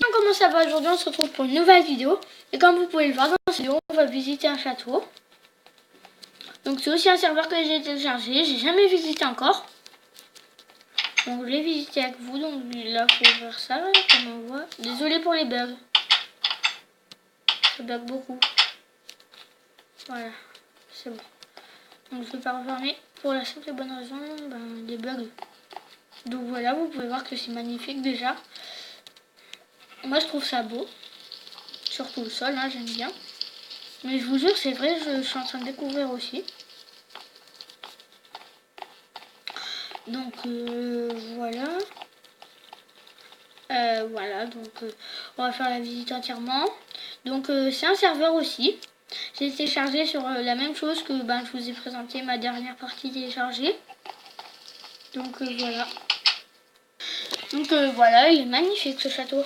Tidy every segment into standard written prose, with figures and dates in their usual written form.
Comment ça va aujourd'hui? On se retrouve pour une nouvelle vidéo. Et comme vous pouvez le voir dans cette vidéo, on va visiter un château. Donc c'est aussi un serveur que j'ai téléchargé. J'ai jamais visité encore. Donc je vais visiter avec vous. Donc là il faut ouvrir ça là, comme on voit. Désolé pour les bugs. Ça bug beaucoup. Voilà. C'est bon. Donc je vais pas refermer pour la simple et bonne raison des bugs. Donc voilà, vous pouvez voir que c'est magnifique déjà. Moi je trouve ça beau. Surtout le sol, hein, j'aime bien. Mais je vous jure, c'est vrai, je suis en train de découvrir aussi. Donc voilà. Voilà, donc on va faire la visite entièrement. Donc c'est un serveur aussi. J'ai téléchargé sur la même chose que je vous ai présenté ma dernière partie téléchargée. Donc voilà. Donc voilà, il est magnifique ce château.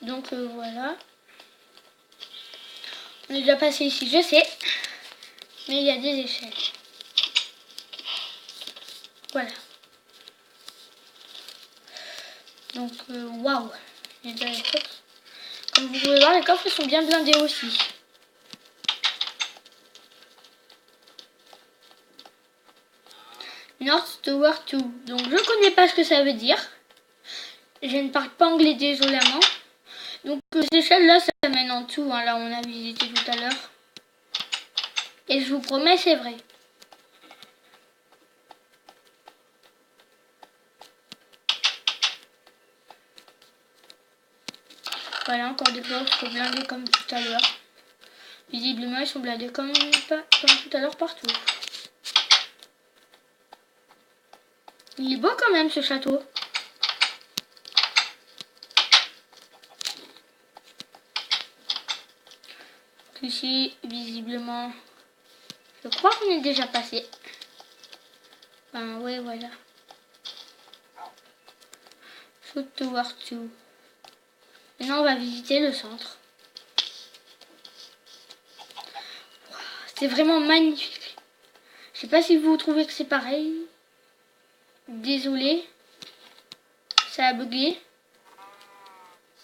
Donc voilà. On est déjà passé ici, je sais. Mais il y a des échelles. Voilà. Donc waouh. Il y a déjà les coffres. Comme vous pouvez voir, les coffres sont bien blindés aussi. North Tower 2. Donc je connais pas ce que ça veut dire. Je ne parle pas anglais désolément. Donc cette échelle là, ça mène en dessous. Hein, là on a visité tout à l'heure. Et je vous promets, c'est vrai. Voilà, encore des coffres blindés comme tout à l'heure. Visiblement, ils sont blindés comme tout à l'heure partout. Il est beau quand même ce château. Ici, visiblement, je crois qu'on est déjà passé. Ouais, voilà. Shoot Tower 2. Maintenant, on va visiter le centre. C'est vraiment magnifique. Je sais pas si vous trouvez que c'est pareil. Désolé. Ça a bugué.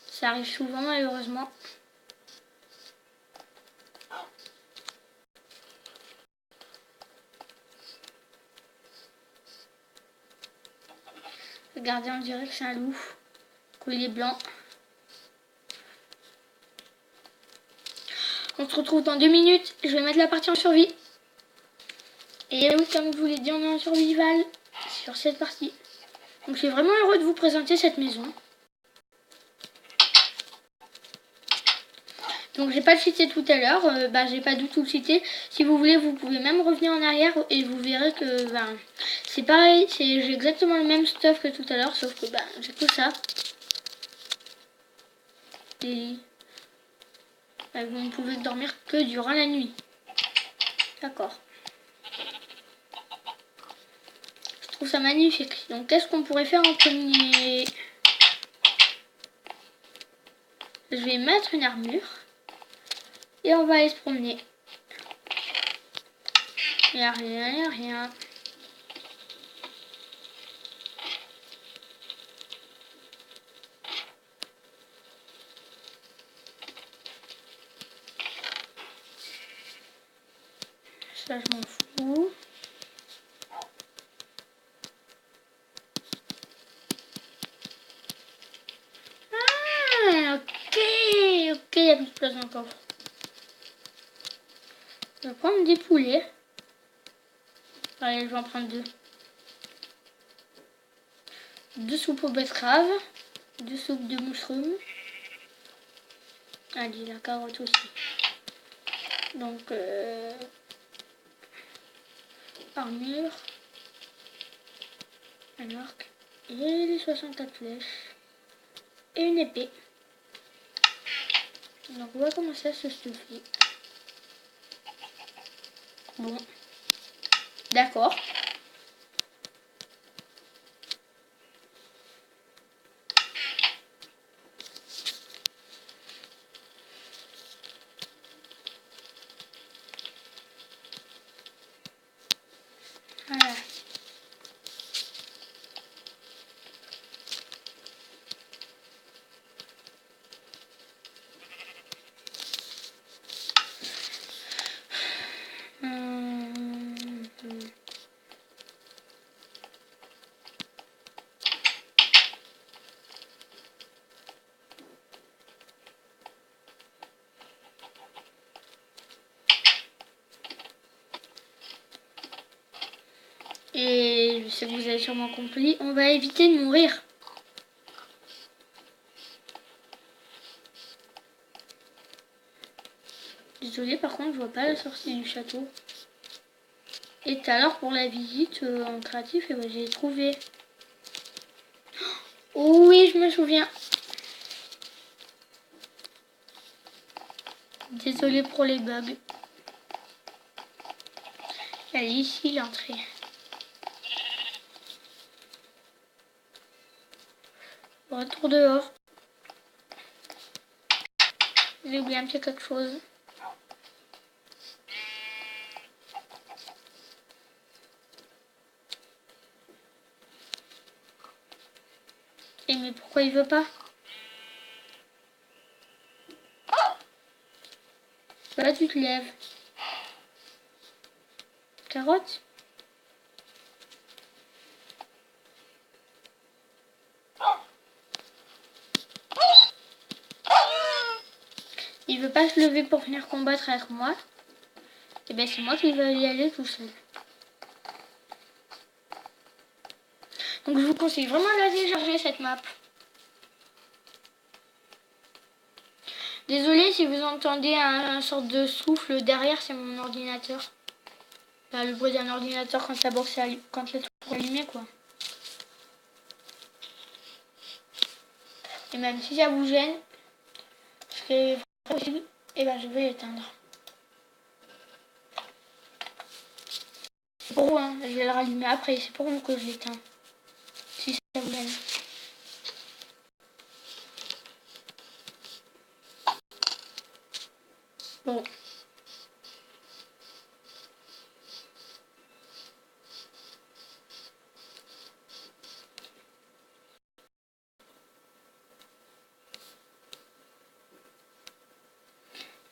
Ça arrive souvent malheureusement. Regardez, on dirait que c'est un loup. Il est blanc. On se retrouve dans 2 minutes. Je vais mettre la partie en survie. Et oui, comme je vous l'ai dit, on est en survival sur cette partie. Donc je suis vraiment heureux de vous présenter cette maison. Donc j'ai pas le cité tout à l'heure, j'ai pas du tout le cité. Si vous voulez, vous pouvez même revenir en arrière et vous verrez que c'est pareil, j'ai exactement le même stuff que tout à l'heure, sauf que j'ai tout ça. Des lits. Vous ne pouvez dormir que durant la nuit. D'accord. Je trouve ça magnifique. Donc qu'est-ce qu'on pourrait faire en premier? Je vais mettre une armure. Et on va aller se promener. Il n'y a rien, il n'y a rien. Ça, je m'en fous. Ah, ok, il y a plus de place dans le coffre. Je vais prendre des poulets. Allez, je vais en prendre 2. 2 soupes aux betteraves. 2 soupes de mushrooms. Allez, la carotte aussi. Donc, armure. Un arc. Et les 64 flèches. Et une épée. Donc, on va commencer à se stuffer. Bon. D'accord. Voilà. sais que vous avez sûrement compris. On va éviter de mourir. Désolée, par contre, je vois pas la sortie du château. Et tout à l'heure, pour la visite en créatif, et ben, j'ai trouvé. Oh oui, je me souviens. Désolée pour les bugs. Elle est ici, l'entrée. Retour dehors. J'ai oublié un petit quelque chose. Et mais pourquoi il veut pas? Là, tu te lèves. Carotte? Il veut pas se lever pour venir combattre avec moi. Et ben c'est moi qui vais y aller tout seul. Donc je vous conseille vraiment de la télécharger cette map. Désolée si vous entendez un sorte de souffle derrière, c'est mon ordinateur. Enfin, le bruit d'un ordinateur quand la box est quand le truc est allumé quoi. Et même si ça vous gêne, ce qui est possible, et ben je vais l'éteindre. C'est pour vous, hein. Je vais le rallumer après, c'est pour vous que je l'éteins. Si ça vous gêne. Bon.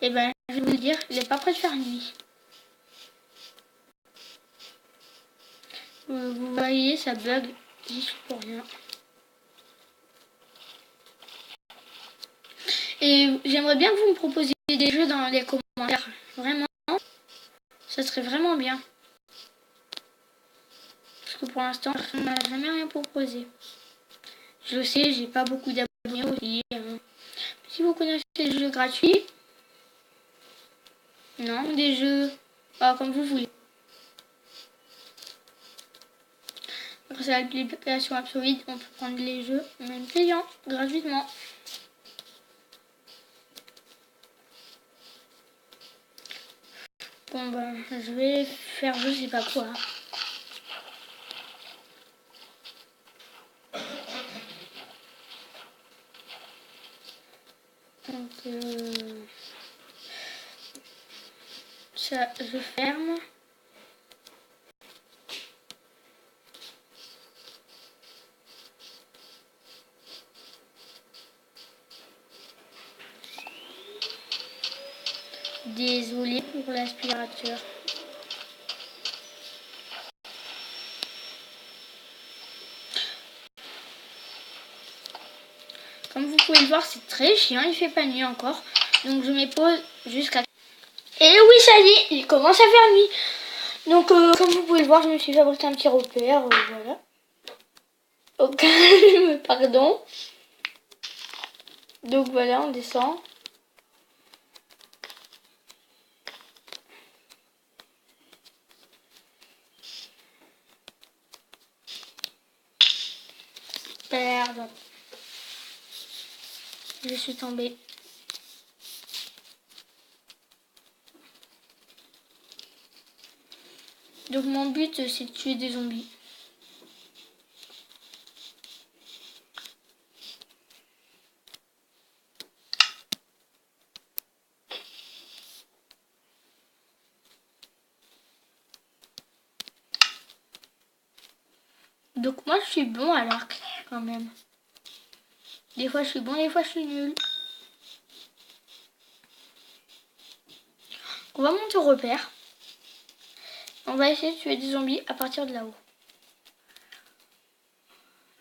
Et ben je vais vous dire, il n'est pas prêt de faire nuit. Vous voyez, ça bug juste pour rien. Et j'aimerais bien que vous me proposiez des jeux dans les commentaires. Vraiment, ça serait vraiment bien. Parce que pour l'instant, on m'a jamais rien proposé. Je sais, j'ai pas beaucoup d'abonnés aussi. Si vous connaissez des jeux gratuits, non, des jeux comme vous voulez. Grâce à l'application Absolid, on peut prendre les jeux, même payants, gratuitement. Bon ben, je vais faire je sais pas quoi. Donc ça, je ferme. Désolée pour l'aspirateur. Comme vous pouvez le voir, c'est très chiant, il fait pas nuit encore. Donc je me pose jusqu'à... Et oui, ça y est, il commence à faire nuit. Donc comme vous pouvez le voir, je me suis fabriqué un petit repère, voilà. Au calme, pardon. Donc voilà, on descend. Pardon. Je suis tombée. Donc mon but c'est de tuer des zombies. Donc moi je suis bon à l'arc quand même. Des fois je suis bon, des fois je suis nul. On va monter au repère. On va essayer de tuer des zombies à partir de là-haut.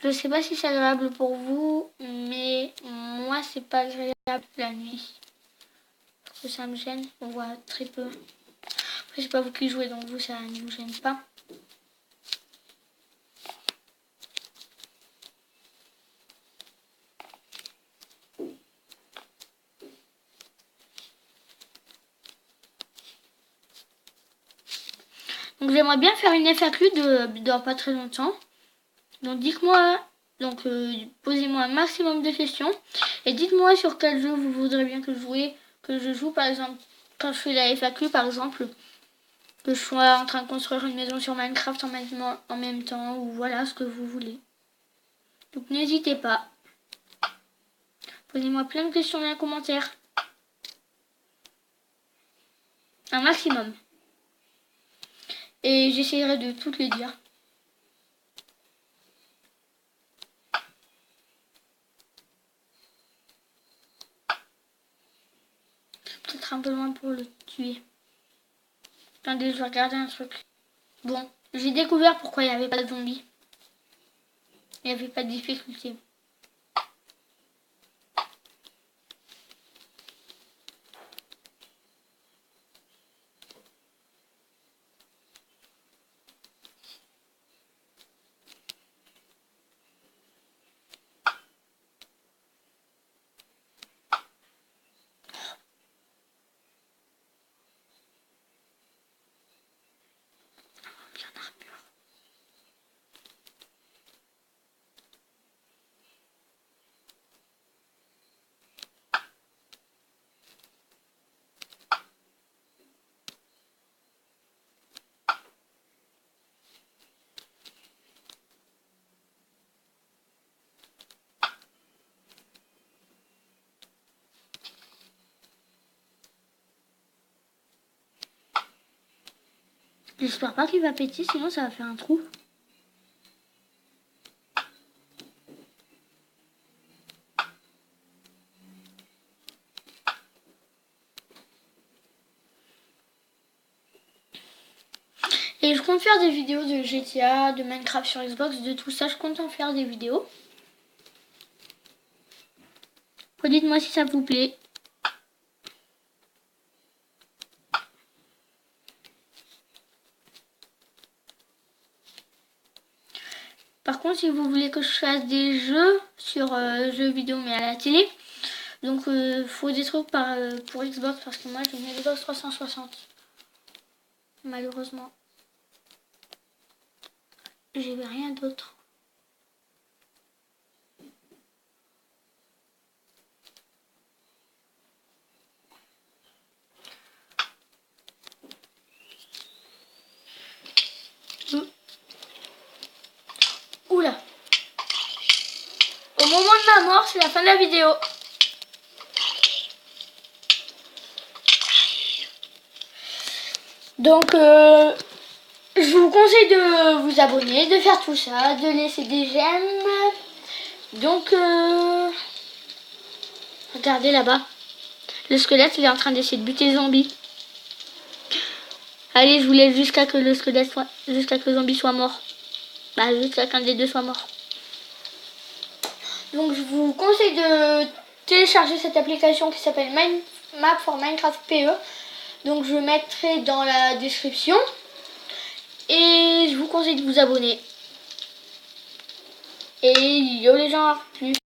Je sais pas si c'est agréable pour vous, mais moi c'est pas agréable la nuit. Parce que ça me gêne, on voit très peu. Après c'est pas vous qui jouez, donc vous ça ne vous gêne pas. Donc j'aimerais bien faire une FAQ dans pas très longtemps. Donc dites-moi, posez-moi un maximum de questions et dites-moi sur quel jeu vous voudrez bien que je joue par exemple quand je fais la FAQ par exemple, que je sois en train de construire une maison sur Minecraft en même temps ou voilà ce que vous voulez. Donc n'hésitez pas. Posez-moi plein de questions dans les commentaires. Un maximum. Et j'essaierai de toutes les dire. Peut-être un peu loin pour le tuer. Attendez, je vais regarder un truc. Bon, j'ai découvert pourquoi il n'y avait pas de zombies. Il n'y avait pas de difficulté. J'espère pas qu'il va péter, sinon ça va faire un trou. Et je compte faire des vidéos de GTA, de Minecraft sur Xbox, de tout ça. Je compte en faire des vidéos. Dites-moi si ça vous plaît. Par contre, si vous voulez que je fasse des jeux sur jeux vidéo mais à la télé, donc faut des trucs pour Xbox parce que moi j'ai une Xbox 360. Malheureusement. J'ai rien d'autre. Oula. Au moment de ma mort, c'est la fin de la vidéo. Donc, je vous conseille de vous abonner, de faire tout ça, de laisser des j'aime. Donc, regardez là-bas. Le squelette, il est en train d'essayer de buter les zombies. Allez, je vous laisse jusqu'à que le zombie soit mort. Bah, jusqu'à qu'un des deux soit mort. Donc, je vous conseille de télécharger cette application qui s'appelle Map for Minecraft PE. Donc, je mettrai dans la description. Et je vous conseille de vous abonner. Et yo les gens, plus.